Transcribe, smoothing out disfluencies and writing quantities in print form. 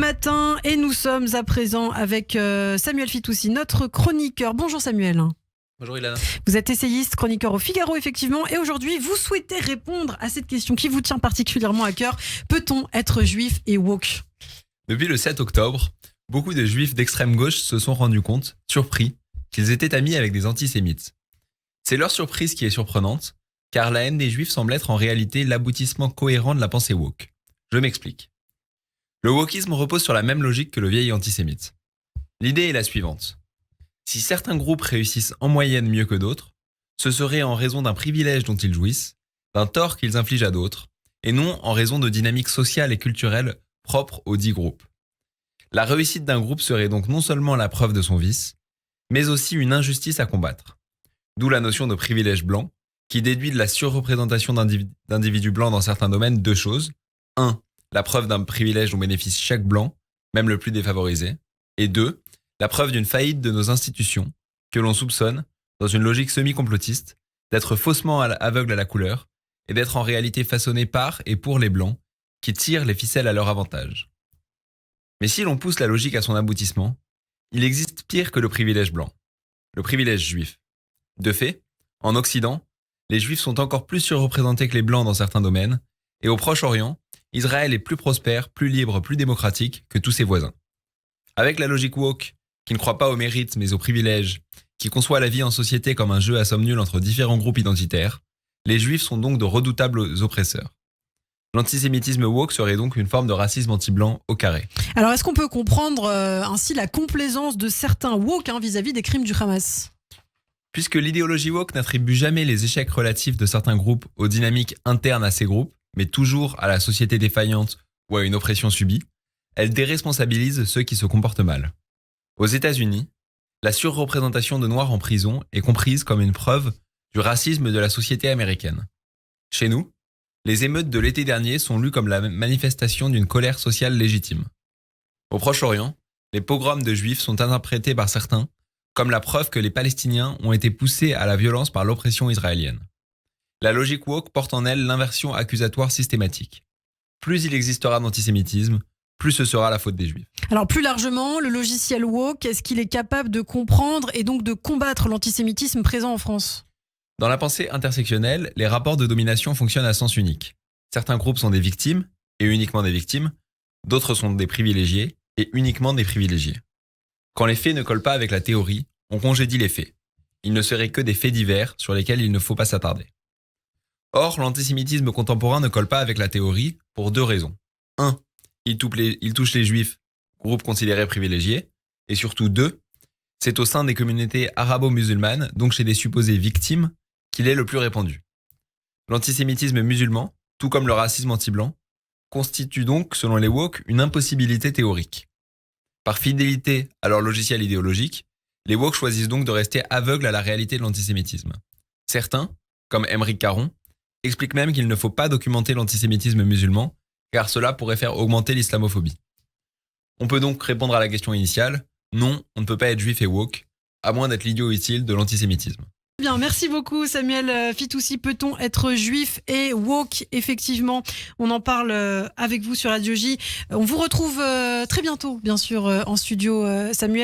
matin et nous sommes à présent avec Samuel Fitoussi, notre chroniqueur. Bonjour Samuel. Bonjour Ilana. Vous êtes essayiste, chroniqueur au Figaro effectivement et aujourd'hui vous souhaitez répondre à cette question qui vous tient particulièrement à cœur. Peut-on être juif et woke ? Depuis le 7 octobre, beaucoup de juifs d'extrême gauche se sont rendus compte, surpris, qu'ils étaient amis avec des antisémites. C'est leur surprise qui est surprenante, car la haine des juifs semble être en réalité l'aboutissement cohérent de la pensée woke. Je m'explique. Le wokisme repose sur la même logique que le vieil antisémite. L'idée est la suivante. Si certains groupes réussissent en moyenne mieux que d'autres, ce serait en raison d'un privilège dont ils jouissent, d'un tort qu'ils infligent à d'autres, et non en raison de dynamiques sociales et culturelles propres aux dits groupes. La réussite d'un groupe serait donc non seulement la preuve de son vice, mais aussi une injustice à combattre. D'où la notion de privilège blanc, qui déduit de la surreprésentation d'individus blancs dans certains domaines deux choses. 1. La preuve d'un privilège dont bénéficie chaque blanc, même le plus défavorisé. Et 2. La preuve d'une faillite de nos institutions, que l'on soupçonne, dans une logique semi-complotiste, d'être faussement aveugle à la couleur, et d'être en réalité façonnées par et pour les blancs, qui tirent les ficelles à leur avantage. Mais si l'on pousse la logique à son aboutissement, il existe pire que le privilège blanc, le privilège juif. De fait, en Occident, les juifs sont encore plus surreprésentés que les blancs dans certains domaines, et au Proche-Orient, Israël est plus prospère, plus libre, plus démocratique que tous ses voisins. Avec la logique woke, qui ne croit pas au mérite mais au privilège, qui conçoit la vie en société comme un jeu à somme nulle entre différents groupes identitaires, les juifs sont donc de redoutables oppresseurs. L'antisémitisme woke serait donc une forme de racisme anti-blanc au carré. Alors est-ce qu'on peut comprendre ainsi la complaisance de certains woke vis-à-vis des crimes du Hamas ? Puisque l'idéologie woke n'attribue jamais les échecs relatifs de certains groupes aux dynamiques internes à ces groupes, mais toujours à la société défaillante ou à une oppression subie, elle déresponsabilise ceux qui se comportent mal. Aux États-Unis, la surreprésentation de Noirs en prison est comprise comme une preuve du racisme de la société américaine. Chez nous, les émeutes de l'été dernier sont lues comme la manifestation d'une colère sociale légitime. Au Proche-Orient, les pogroms de Juifs sont interprétés par certains comme la preuve que les Palestiniens ont été poussés à la violence par l'oppression israélienne. La logique woke porte en elle l'inversion accusatoire systématique. Plus il existera d'antisémitisme, plus ce sera la faute des Juifs. Alors plus largement, le logiciel woke, est-ce qu'il est capable de comprendre et donc de combattre l'antisémitisme présent en France ? Dans la pensée intersectionnelle, les rapports de domination fonctionnent à sens unique. Certains groupes sont des victimes, et uniquement des victimes, d'autres sont des privilégiés, et uniquement des privilégiés. Quand les faits ne collent pas avec la théorie, on congédie les faits. Ils ne seraient que des faits divers sur lesquels il ne faut pas s'attarder. Or, l'antisémitisme contemporain ne colle pas avec la théorie pour deux raisons. 1. Il touche les juifs, groupe considéré privilégié, et surtout 2. C'est au sein des communautés arabo-musulmanes, donc chez des supposées victimes, qu'il est le plus répandu. L'antisémitisme musulman, tout comme le racisme anti-blanc, constitue donc, selon les woke, une impossibilité théorique. Par fidélité à leur logiciel idéologique, les woke choisissent donc de rester aveugles à la réalité de l'antisémitisme. Certains, comme Émeric Caron, expliquent même qu'il ne faut pas documenter l'antisémitisme musulman, car cela pourrait faire augmenter l'islamophobie. On peut donc répondre à la question initiale, non, on ne peut pas être juif et woke, à moins d'être l'idiot utile de l'antisémitisme. Bien, merci beaucoup Samuel Fitoussi. Peut-on être juif et woke ? Effectivement, on en parle avec vous sur Radio J. On vous retrouve très bientôt, bien sûr, en studio, Samuel.